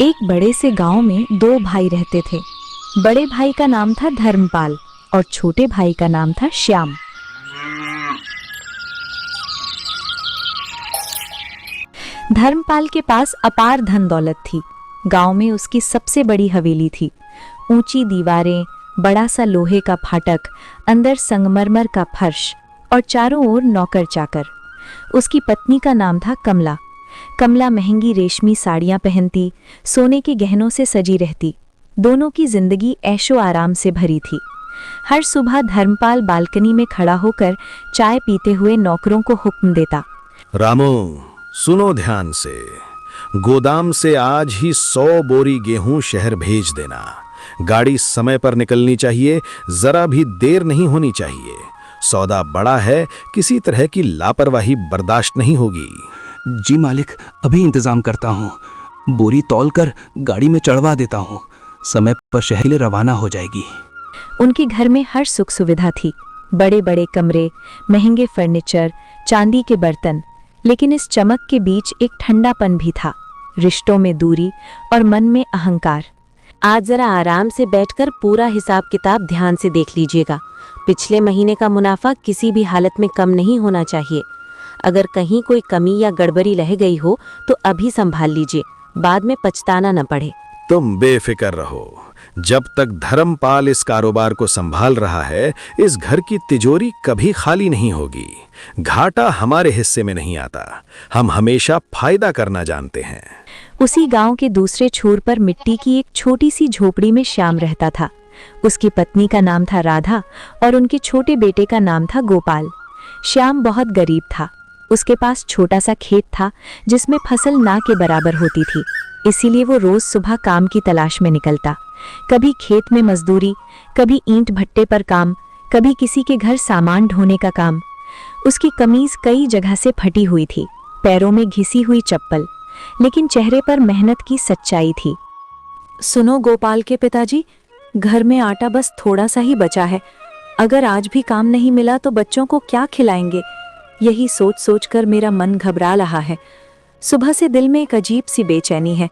एक बड़े से गांव में दो भाई रहते थे। बड़े भाई का नाम था धर्मपाल और छोटे भाई का नाम था श्याम। धर्मपाल के पास अपार धन दौलत थी। गांव में उसकी सबसे बड़ी हवेली थी। ऊंची दीवारें, बड़ा सा लोहे का फाटक, अंदर संगमरमर का फर्श और चारों ओर नौकर चाकर। उसकी पत्नी का नाम था कमला। कमला महंगी रेशमी साड़ियां पहनती, सोने के गहनों से सजी रहती। दोनों की जिंदगी ऐशो आराम से भरी थी। हर सुबह धर्मपाल बालकनी में खड़ा होकर चाय पीते हुए नौकरों को हुक्म देता, रामो, सुनो ध्यान से। गोदाम से आज ही 100 बोरी गेहूं शहर भेज देना। गाड़ी समय पर निकलनी चाहिए, जरा भी देर नहीं होनी चाहिए। सौदा बड़ा है, किसी तरह की लापरवाही बर्दाश्त नहीं होगी। जी मालिक, अभी इंतजाम करता हूँ। बोरी तौल कर गाड़ी में चढ़वा देता हूँ। समय पर शहर के लिए रवाना हो जाएगी। उनके घर में हर सुख सुविधा थी। बड़े बड़े कमरे, महंगे फर्नीचर, चांदी के बर्तन। लेकिन इस चमक के बीच एक ठंडापन भी था, रिश्तों में दूरी और मन में अहंकार। आज जरा आराम से बैठकर पूरा हिसाब किताब ध्यान से देख लीजिएगा। पिछले महीने का मुनाफा किसी भी हालत में कम नहीं होना चाहिए। अगर कहीं कोई कमी या गड़बड़ी रह गई हो तो अभी संभाल लीजिए, बाद में पछताना न पड़े। तुम बेफिक्र रहो। जब तक धर्मपाल इस कारोबार को संभाल रहा है, इस घर की तिजोरी कभी खाली नहीं होगी। घाटा हमारे हिस्से में नहीं आता। हम हमेशा फायदा करना जानते हैं। उसी गांव के दूसरे छोर पर मिट्टी की एक छोटी सी झोपड़ी में श्याम रहता था। उसकी पत्नी का नाम था राधा और उनके छोटे बेटे का नाम था गोपाल। श्याम बहुत गरीब था। उसके पास छोटा सा खेत था जिसमें फसल ना के बराबर होती थी। इसीलिए वो रोज सुबह काम की तलाश में निकलता। कभी खेत में मजदूरी, कभी ईंट भट्टे पर काम, कभी किसी के घर सामान ढोने का काम। उसकी कमीज कई जगह से फटी हुई थी, पैरों में घिसी हुई चप्पल, लेकिन चेहरे पर मेहनत की सच्चाई थी। सुनो गोपाल के पिताजी, घर में आटा बस थोड़ा सा ही बचा है। अगर आज भी काम नहीं मिला तो बच्चों को क्या खिलाएंगे? यही सोच सोच कर मेरा मन घबरा रहा है। सुबह से दिल में एक अजीब सी बेचैनी है।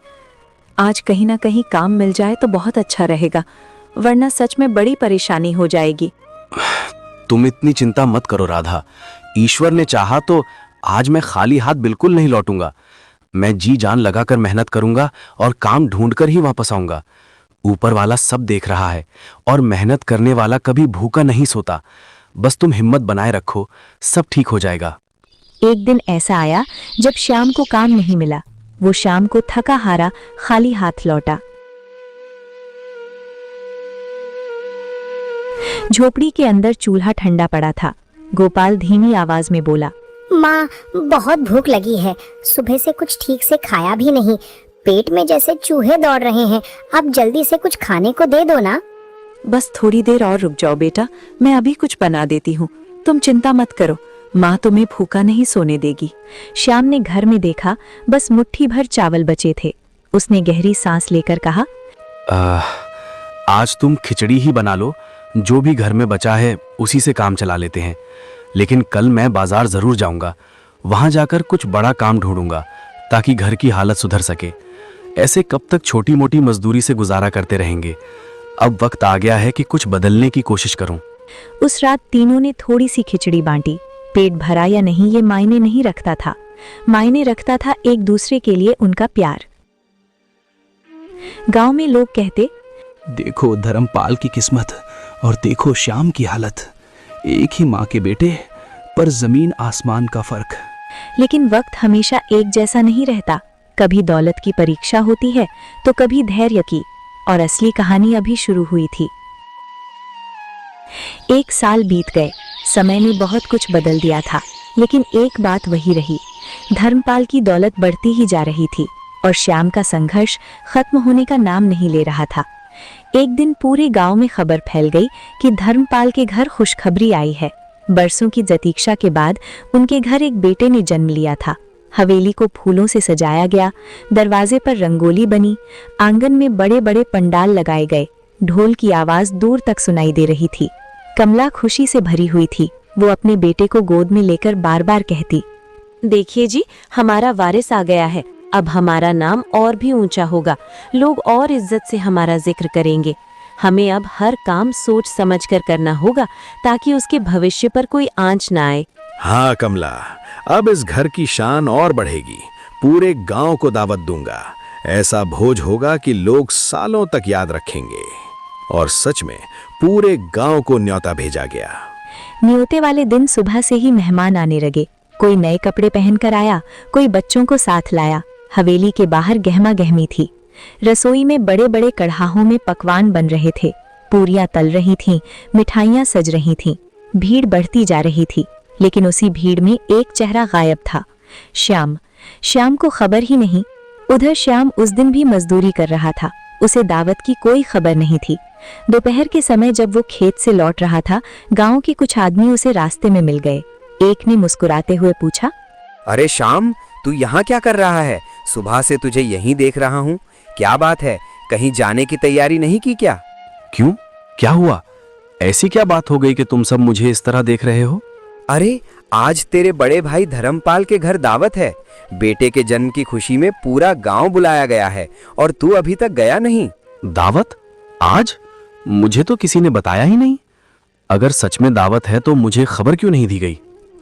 आज कहीं ना कहीं काम मिल जाए तो बहुत अच्छा रहेगा, वरना सच में बड़ी परेशानी हो जाएगी। तुम इतनी चिंता मत करो राधा। ईश्वर ने चाहा तो आज मैं खाली हाथ बिल्कुल नहीं लौटूंगा। मैं जी जान लगाकर मेहनत करूंगा और काम ढूंढकर ही वापस आऊंगा। ऊपर वाला सब देख रहा है और मेहनत करने वाला कभी भूखा नहीं सोता। बस तुम हिम्मत बनाए रखो, सब ठीक हो जाएगा। एक दिन ऐसा आया जब श्याम को काम नहीं मिला। वो शाम को थका हारा खाली हाथ लौटा। झोपड़ी के अंदर चूल्हा ठंडा पड़ा था। गोपाल धीमी आवाज में बोला, माँ, बहुत भूख लगी है। सुबह से कुछ ठीक से खाया भी नहीं। पेट में जैसे चूहे दौड़ रहे हैं। अब जल्दी से कुछ खाने को दे दो ना। बस थोड़ी देर और रुक जाओ बेटा, मैं अभी कुछ बना देती हूँ। तुम चिंता मत करो, माँ तुम्हें भूखा नहीं सोने देगी। श्याम ने घर में देखा, बस मुट्ठी भर चावल बचे थे। उसने गहरी सांस लेकर कहा, आज तुम खिचड़ी ही बना लो। जो भी घर में बचा है उसी से काम चला लेते हैं। लेकिन कल मैं बाजार जरूर जाऊंगा। वहां जाकर कुछ बड़ा काम ढूंढूंगा ताकि घर की हालत सुधर सके। ऐसे कब तक छोटी मोटी मजदूरी से गुजारा करते रहेंगे? अब वक्त आ गया है कि कुछ बदलने की कोशिश करूं। उस रात तीनों ने थोड़ी सी खिचड़ी बांटी। पेट भरा या नहीं ये मायने नहीं रखता था। मायने रखता था एक दूसरे के लिए उनका प्यार। गांव में लोग कहते, देखो धर्मपाल की किस्मत और देखो श्याम की हालत। एक ही माँ के बेटे पर जमीन आसमान का फर्क। लेकिन वक्त हमेशा एक जैसा नहीं रहता। कभी दौलत की परीक्षा होती है तो कभी धैर्य की। और असली कहानी अभी शुरू हुई थी। एक साल बीत गए। समय ने बहुत कुछ बदल दिया था, लेकिन एक बात वही रही। धर्मपाल की दौलत बढ़ती ही जा रही थी और श्याम का संघर्ष खत्म होने का नाम नहीं ले रहा था। एक दिन पूरे गांव में खबर फैल गई कि धर्मपाल के घर खुशखबरी आई है। बरसों की प्रतीक्षा के बाद उनके घर एक बेटे ने जन्म लिया था। हवेली को फूलों से सजाया गया, दरवाजे पर रंगोली बनी, आंगन में बड़े बड़े पंडाल लगाए गए। ढोल की आवाज दूर तक सुनाई दे रही थी। कमला खुशी से भरी हुई थी। वो अपने बेटे को गोद में लेकर बार बार कहती, देखिए जी, हमारा वारिस आ गया है। अब हमारा नाम और भी ऊंचा होगा, लोग और इज्जत से हमारा जिक्र करेंगे। हमें अब हर काम सोच समझ कर करना होगा ताकि उसके भविष्य पर कोई आंच ना आए। हाँ कमला, अब इस घर की शान और बढ़ेगी। पूरे गांव को दावत दूंगा। ऐसा भोज होगा कि लोग सालों तक याद रखेंगे। और सच में पूरे गांव को न्योता भेजा गया। न्योते वाले दिन सुबह से ही मेहमान आने लगे। कोई नए कपड़े पहनकर आया, कोई बच्चों को साथ लाया। हवेली के बाहर गहमा गहमी थी। रसोई में बड़े बड़े कढ़ाहों में पकवान बन रहे थे। पूरियां तल रही थीं, मिठाइयां सज रही थीं। भीड़ बढ़ती जा रही थी, लेकिन उसी भीड़ में एक चेहरा गायब था। श्याम। श्याम को खबर ही नहीं। उधर श्याम उस दिन भी मजदूरी कर रहा था। उसे दावत की कोई खबर नहीं थी। दोपहर के समय जब वो खेत से लौट रहा था, गांव के कुछ आदमी उसे रास्ते में मिल गए। एक ने मुस्कुराते हुए पूछा, अरे श्याम, तू यहाँ क्या कर रहा है? सुबह से तुझे यहीं देख रहा हूँ। क्या बात है, कहीं जाने की तैयारी नहीं की क्या? क्यों, क्या हुआ? ऐसी क्या बात हो गई कि तुम सब मुझे इस तरह देख रहे हो? अरे आज तेरे बड़े भाई धर्मपाल के घर दावत है। बेटे के जन्म की खुशी में पूरा गांव बुलाया गया है और तू अभी तक गया नहीं। दावत? आज? मुझे तो किसी ने बताया ही नहीं। अगर सच में दावत है तो मुझे खबर क्यों नहीं दी गई?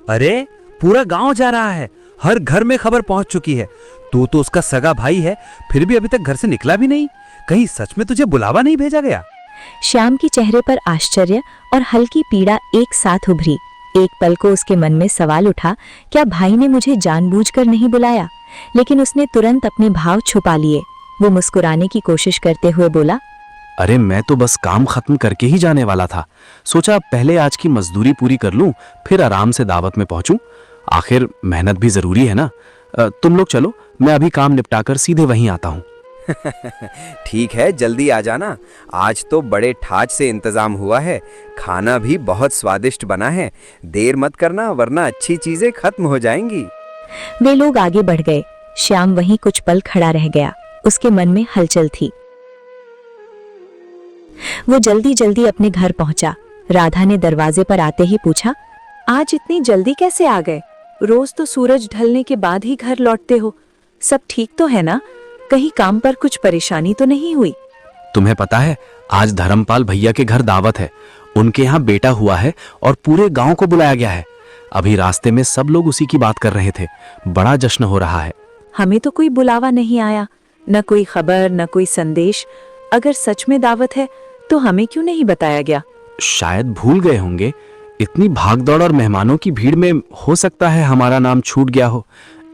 अरे पूरा गांव जा रहा है, हर घर में खबर पहुंच चुकी है। तू तो उसका सगा भाई है, फिर भी अभी तक घर से निकला भी नहीं। कहीं सच में तुझे बुलावा नहीं भेजा गया? श्याम के चेहरे पर आश्चर्य और हल्की पीड़ा एक साथ उभरी। एक पल को उसके मन में सवाल उठा, क्या भाई ने मुझे जानबूझकर नहीं बुलाया? लेकिन उसने तुरंत अपने भाव छुपा लिए। वो मुस्कुराने की कोशिश करते हुए बोला, अरे मैं तो बस काम खत्म करके ही जाने वाला था। सोचा पहले आज की मजदूरी पूरी कर लूं, फिर आराम से दावत में पहुंचूं। आखिर मेहनत भी जरूरी है ना। तुम लोग चलो, मैं अभी काम निपटाकर सीधे वहीं आता हूं। ठीक है, जल्दी आ जाना। आज तो बड़े ठाच से इंतजाम हुआ है। खाना भी बहुत स्वादिष्ट बना है। देर मत करना, वरना अच्छी चीजें खत्म हो जाएंगी। वे लोग आगे बढ़ गए। श्याम वहीं कुछ पल खड़ा रह गया। उसके मन में हलचल थी। वो जल्दी जल्दी अपने घर पहुंचा। राधा ने दरवाजे पर आते ही पूछा, आज इतनी जल्दी कैसे आ गए? रोज तो सूरज ढलने के बाद ही घर लौटते हो। सब ठीक तो है ना? कहीं काम पर कुछ परेशानी तो नहीं हुई? तुम्हें पता है, आज धर्मपाल भैया के घर दावत है। उनके यहाँ बेटा हुआ है और पूरे गांव को बुलाया गया है। अभी रास्ते में सब लोग उसी की बात कर रहे थे। बड़ा जश्न हो रहा है। हमें तो कोई बुलावा नहीं आया, न कोई खबर, न कोई संदेश। अगर सच में दावत है तो हमें क्यों नहीं बताया गया? शायद भूल गए होंगे। इतनी भागदौड़ और मेहमानों की भीड़ में हो सकता है हमारा नाम छूट गया हो।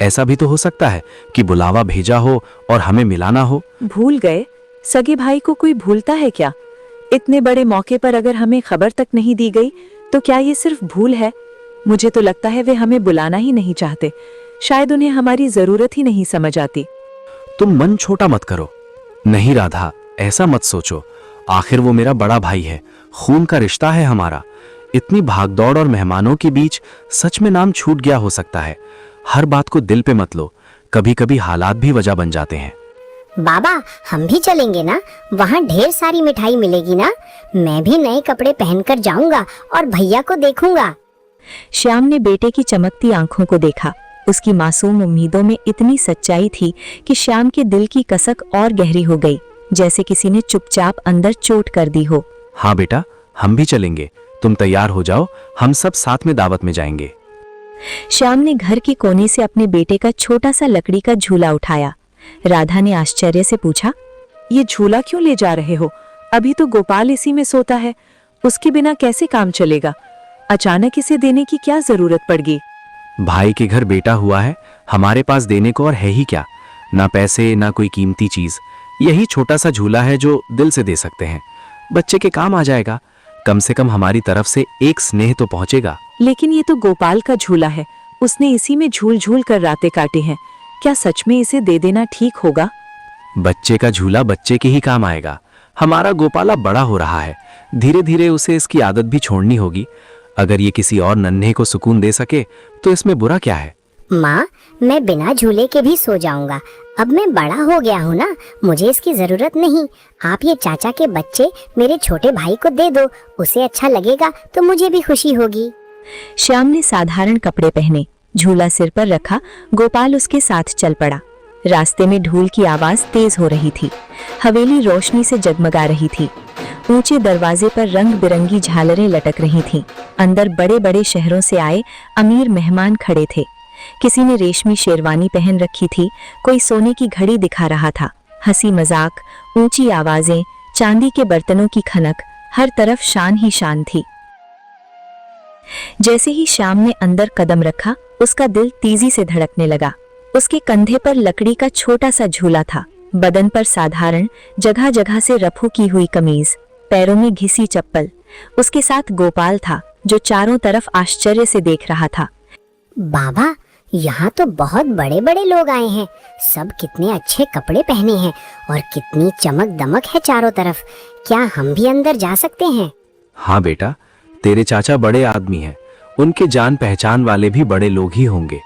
ऐसा भी तो हो सकता है कि बुलावा भेजा हो और हमें मिला ना हो। भूल गए? सगे भाई को कोई भूलता है क्या? इतने बड़े मौके पर अगर हमें खबर तक नहीं दी गई तो क्या ये सिर्फ भूल है? मुझे तो लगता है वे हमें बुलाना ही नहीं चाहते। शायद उन्हें हमारी जरूरत ही नहीं समझ आती। तुम मन छोटा मत करो। नहीं राधा, ऐसा मत सोचो। आखिर वो मेरा बड़ा भाई है, खून का रिश्ता है हमारा। इतनी भागदौड़ और मेहमानों के बीच सच में नाम छूट गया हो सकता है। हर बात को दिल पे मत लो। कभी कभी हालात भी वजह बन जाते हैं। बाबा, हम भी चलेंगे ना? वहाँ ढेर सारी मिठाई मिलेगी ना? मैं भी नए कपड़े पहनकर जाऊंगा और भैया को देखूंगा। श्याम ने बेटे की चमकती आंखों को देखा। उसकी मासूम उम्मीदों में इतनी सच्चाई थी कि श्याम के दिल की कसक और गहरी हो गई, जैसे किसी ने चुपचाप अंदर चोट कर दी हो। हाँ बेटा, हम भी चलेंगे। तुम तैयार हो जाओ, हम सब साथ में दावत में जाएंगे। श्याम ने घर के कोने से अपने बेटे का छोटा सा लकड़ी का झूला उठाया। राधा ने आश्चर्य से पूछा, ये झूला क्यों ले जा रहे हो? अभी तो गोपाल इसी में सोता है। उसके बिना कैसे काम चलेगा? अचानक इसे देने की क्या जरूरत पड़ गई? भाई के घर बेटा हुआ है, हमारे पास देने को और है ही क्या। ना पैसे, ना कोई कीमती चीज। यही छोटा सा झूला है जो दिल से दे सकते हैं। बच्चे के काम आ जाएगा। कम से कम हमारी तरफ से एक स्नेह तो पहुंचेगा। लेकिन ये तो गोपाल का झूला है। उसने इसी में झूल झूल कर रातें काटी हैं। क्या सच में इसे दे देना ठीक होगा? बच्चे का झूला बच्चे के ही काम आएगा। हमारा गोपाला बड़ा हो रहा है। धीरे धीरे उसे इसकी आदत भी छोड़नी होगी। अगर ये किसी और नन्हे को सुकून दे सके तो इसमें बुरा क्या है? माँ, मैं बिना झूले के भी सो जाऊंगा। अब मैं बड़ा हो गया हूँ ना, मुझे इसकी जरूरत नहीं। आप ये चाचा के बच्चे मेरे छोटे भाई को दे दो। उसे अच्छा लगेगा तो मुझे भी खुशी होगी। श्याम ने साधारण कपड़े पहने, झूला सिर पर रखा। गोपाल उसके साथ चल पड़ा। रास्ते में ढूल की आवाज तेज हो रही थी। हवेली रोशनी से जगमगा रही थी। ऊंचे दरवाजे पर रंग बिरंगी झालरें लटक रही थीं। अंदर बड़े बड़े शहरों से आए अमीर मेहमान खड़े थे। किसी ने रेशमी शेरवानी पहन रखी थी, कोई सोने की घड़ी दिखा रहा था। हंसी मजाक, ऊंची आवाजें, चांदी के बर्तनों की खनक, हर तरफ शान ही शान थी। जैसे ही श्याम ने अंदर कदम रखा, उसका दिल तेजी से धड़कने लगा। उसके कंधे पर लकड़ी का छोटा सा झूला था, बदन पर साधारण, जगह जगह से रफू की हुई कमीज, पैरों में घिसी चप्पल। उसके साथ गोपाल था, जो चारों तरफ आश्चर्य से देख रहा था। बाबा, यहाँ तो बहुत बड़े बड़े लोग आए हैं। सब कितने अच्छे कपड़े पहने हैं और कितनी चमक दमक है चारों तरफ। क्या हम भी अंदर जा सकते हैं? हाँ बेटा, तेरे चाचा बड़े आदमी हैं। उनके जान पहचान वाले भी बड़े लोग ही होंगे।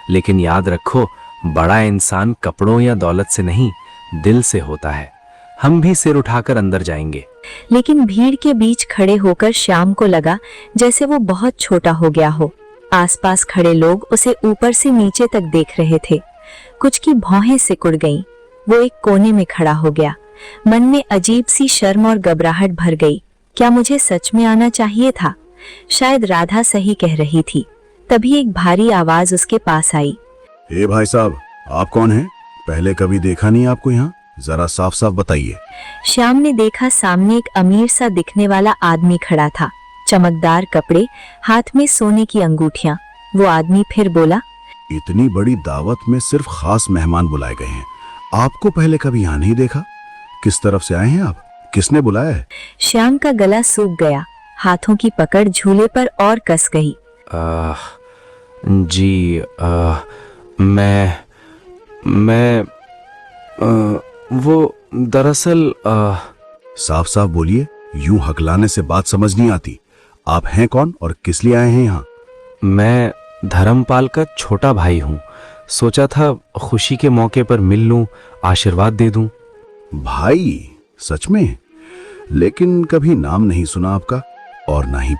लेकिन याद रखो, बड़ा इंसान कपड़ों या दौलत से नहीं, दिल से होता है। हम भी सिर उठाकर अंदर जाएंगे। लेकिन भीड़ के बीच खड़े होकर श्याम को लगा जैसे वो बहुत छोटा हो गया हो। आसपास खड़े लोग उसे ऊपर से नीचे तक देख रहे थे। कुछ की भौहें सिकुड़ गईं। वो एक कोने में खड़ा हो गया। मन में अजीब सी शर्म और घबराहट भर गई। क्या मुझे सच में आना चाहिए था? शायद राधा सही कह रही थी। तभी एक भारी आवाज उसके पास आई। ए भाई साहब, आप कौन हैं? पहले कभी देखा नहीं आपको यहाँ, जरा साफ साफ बताइए। श्याम ने देखा सामने एक अमीर सा दिखने वाला आदमी खड़ा था। चमकदार कपड़े, हाथ में सोने की अंगूठियां। वो आदमी फिर बोला, इतनी बड़ी दावत में सिर्फ खास मेहमान बुलाए गए हैं। आपको पहले कभी यहाँ नहीं देखा। किस तरफ से आए हैं आप? किसने बुलाया है? श्याम का गला सूख गया। हाथों की पकड़ झूले पर और कस गई। जी, मैं वो दरअसल साफ साफ बोलिए, यूं हकलाने से बात समझ नहीं आती। आप हैं कौन और किस लिए आए हैं यहाँ? मैं धर्मपाल का छोटा भाई हूँ। सोचा था खुशी के मौके पर मिल लूं, आशीर्वाद दे दूं। भाई? सच में? लेकिन कभी नाम नहीं सुना आपका और ना ही